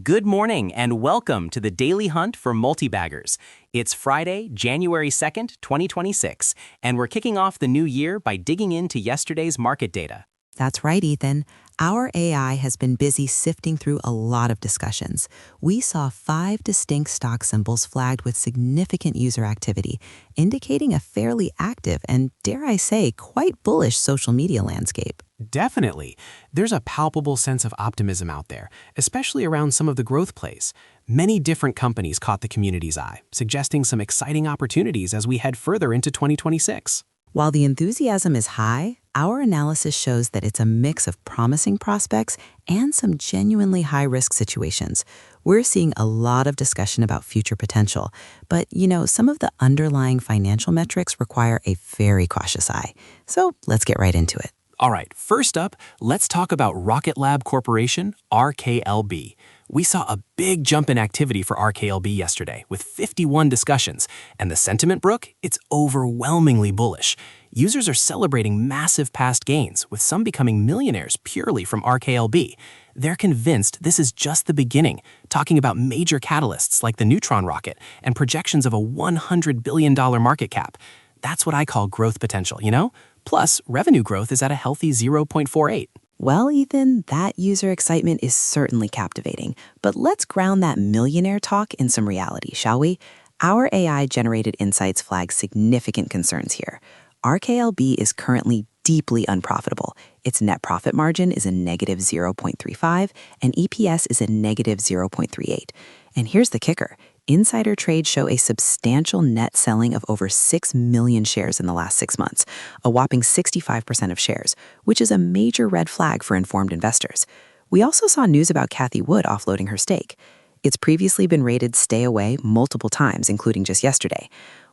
Good morning and welcome to the Daily Hunt for Multibaggers. It's Friday, January 2nd, 2026, and we're kicking off the new year by digging into yesterday's market data. That's right, Ethan. Our AI has been busy sifting through a lot of discussions. We saw 5 distinct stock symbols flagged with significant user activity, indicating a fairly active and, dare I say, quite bullish social media landscape. Definitely. There's a palpable sense of optimism out there, especially around some of the growth plays. Many different companies caught the community's eye, suggesting some exciting opportunities as we head further into 2026. While the enthusiasm is high, our analysis shows that it's a mix of promising prospects and some genuinely high-risk situations. We're seeing a lot of discussion about future potential, but, some of the underlying financial metrics require a very cautious eye. So let's get right into it. All right, first up, let's talk about Rocket Lab Corporation, RKLB. We saw a big jump in activity for RKLB yesterday, with 51 discussions. And the sentiment, Brooke, it's overwhelmingly bullish. Users are celebrating massive past gains, with some becoming millionaires purely from RKLB. They're convinced this is just the beginning, talking about major catalysts like the neutron rocket and projections of a $100 billion market cap. That's what I call growth potential, Plus, revenue growth is at a healthy 0.48. Well, Ethan, that user excitement is certainly captivating, but let's ground that millionaire talk in some reality, shall we? Our AI-generated insights flag significant concerns here. RKLB is currently deeply unprofitable. Its net profit margin is a negative 0.35, and EPS is a negative 0.38. And here's the kicker. Insider trades show a substantial net selling of over 6 million shares in the last 6 months, a whopping 65% of shares, which is a major red flag for informed investors. We also saw news about Cathie Wood offloading her stake. It's previously been rated stay away multiple times, including just yesterday.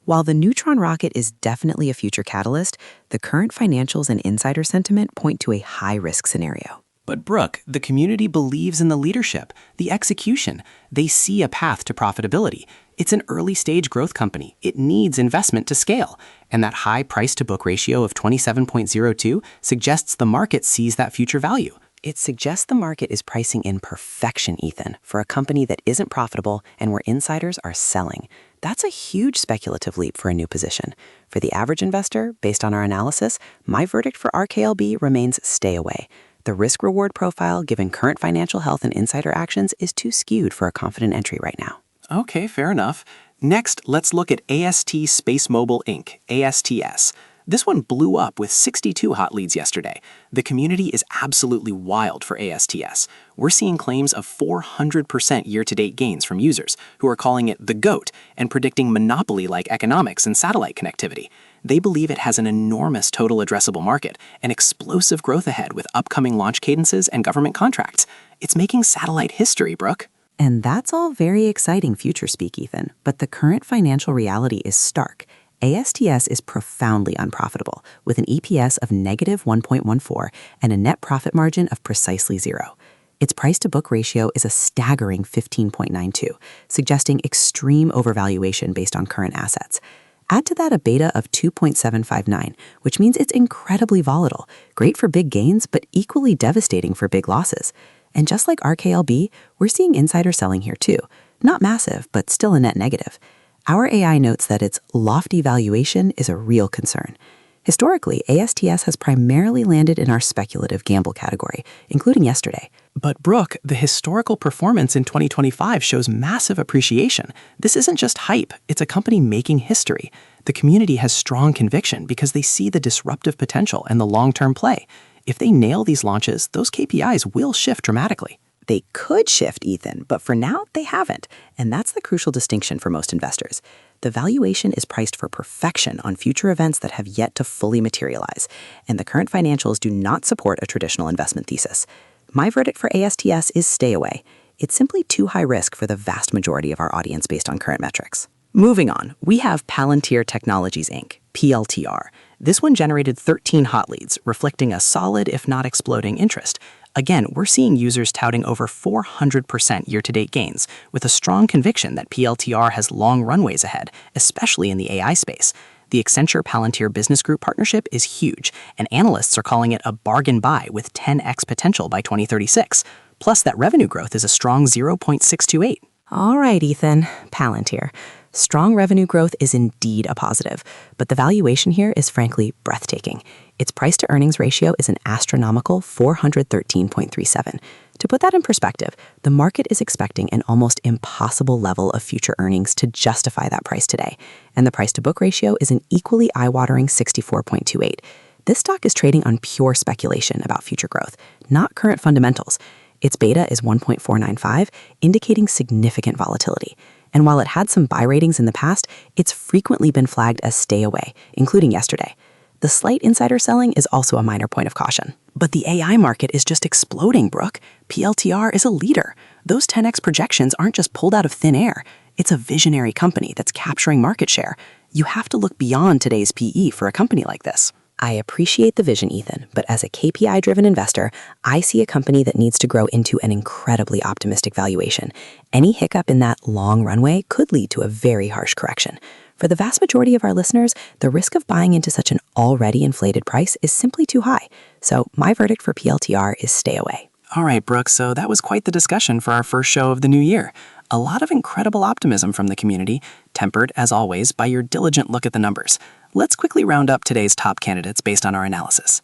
While the neutron rocket is definitely a future catalyst, the current financials and insider sentiment point to a high-risk scenario. But Brooke, the community believes in the leadership, the execution. They see a path to profitability. It's an early-stage growth company. It needs investment to scale. And that high price-to-book ratio of 27.02 suggests the market sees that future value. It suggests the market is pricing in perfection, Ethan, for a company that isn't profitable and where insiders are selling. That's a huge speculative leap for a new position. For the average investor, based on our analysis, my verdict for RKLB remains stay away. The risk-reward profile, given current financial health and insider actions, is too skewed for a confident entry right now. Okay, fair enough. Next, let's look at AST Space Mobile Inc., ASTS. This one blew up with 62 hot leads yesterday. The community is absolutely wild for ASTS. We're seeing claims of 400% year-to-date gains from users who are calling it the GOAT and predicting monopoly-like economics and satellite connectivity. They believe it has an enormous total addressable market and explosive growth ahead with upcoming launch cadences and government contracts. It's making satellite history, Brooke. And that's all very exciting future speak, Ethan, but the current financial reality is stark. ASTS is profoundly unprofitable, with an EPS of negative 1.14 and a net profit margin of precisely 0. Its price-to-book ratio is a staggering 15.92, suggesting extreme overvaluation based on current assets. Add to that a beta of 2.759, which means it's incredibly volatile, great for big gains, but equally devastating for big losses. And just like RKLB, we're seeing insider selling here too. Not massive, but still a net negative. Our AI notes that its lofty valuation is a real concern. Historically, ASTS has primarily landed in our speculative gamble category, including yesterday. But Brooke, the historical performance in 2025 shows massive appreciation. This isn't just hype, it's a company making history. The community has strong conviction because they see the disruptive potential and the long-term play. If they nail these launches, those KPIs will shift dramatically. They could shift, Ethan, but for now, they haven't. And that's the crucial distinction for most investors. The valuation is priced for perfection on future events that have yet to fully materialize, and the current financials do not support a traditional investment thesis. My verdict for ASTS is stay away. It's simply too high risk for the vast majority of our audience based on current metrics. Moving on, we have Palantir Technologies, Inc., PLTR. This one generated 13 hot leads, reflecting a solid, if not exploding, interest. Again, we're seeing users touting over 400% year-to-date gains, with a strong conviction that PLTR has long runways ahead, especially in the AI space. The Accenture-Palantir Business Group partnership is huge, and analysts are calling it a bargain buy with 10x potential by 2036. Plus, that revenue growth is a strong 0.628. All right, Ethan, Palantir. Strong revenue growth is indeed a positive, but the valuation here is frankly breathtaking. Its price-to-earnings ratio is an astronomical 413.37. To put that in perspective, the market is expecting an almost impossible level of future earnings to justify that price today, and the price-to-book ratio is an equally eye-watering 64.28. This stock is trading on pure speculation about future growth, not current fundamentals. Its beta is 1.495, indicating significant volatility. And while it had some buy ratings in the past, it's frequently been flagged as stay away, including yesterday. The slight insider selling is also a minor point of caution. But the AI market is just exploding, Brooke. PLTR is a leader. Those 10x projections aren't just pulled out of thin air. It's a visionary company that's capturing market share. You have to look beyond today's PE for a company like this. I appreciate the vision, Ethan, but as a KPI-driven investor, I see a company that needs to grow into an incredibly optimistic valuation. Any hiccup in that long runway could lead to a very harsh correction. For the vast majority of our listeners, the risk of buying into such an already inflated price is simply too high. So my verdict for PLTR is stay away. All right, Brooke, so that was quite the discussion for our first show of the new year. A lot of incredible optimism from the community, tempered, as always, by your diligent look at the numbers. Let's quickly round up today's top candidates based on our analysis.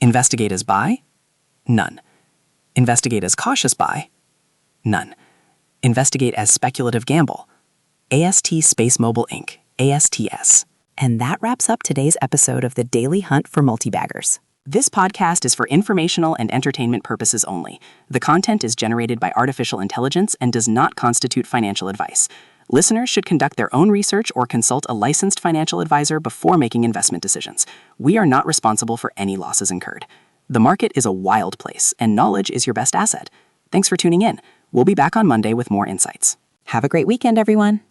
Investigate as buy? None. Investigate as cautious buy? None. Investigate as speculative gamble? AST Space Mobile Inc., ASTS. And that wraps up today's episode of the Daily Hunt for Multibaggers. This podcast is for informational and entertainment purposes only. The content is generated by artificial intelligence and does not constitute financial advice. Listeners should conduct their own research or consult a licensed financial advisor before making investment decisions. We are not responsible for any losses incurred. The market is a wild place, and knowledge is your best asset. Thanks for tuning in. We'll be back on Monday with more insights. Have a great weekend, everyone.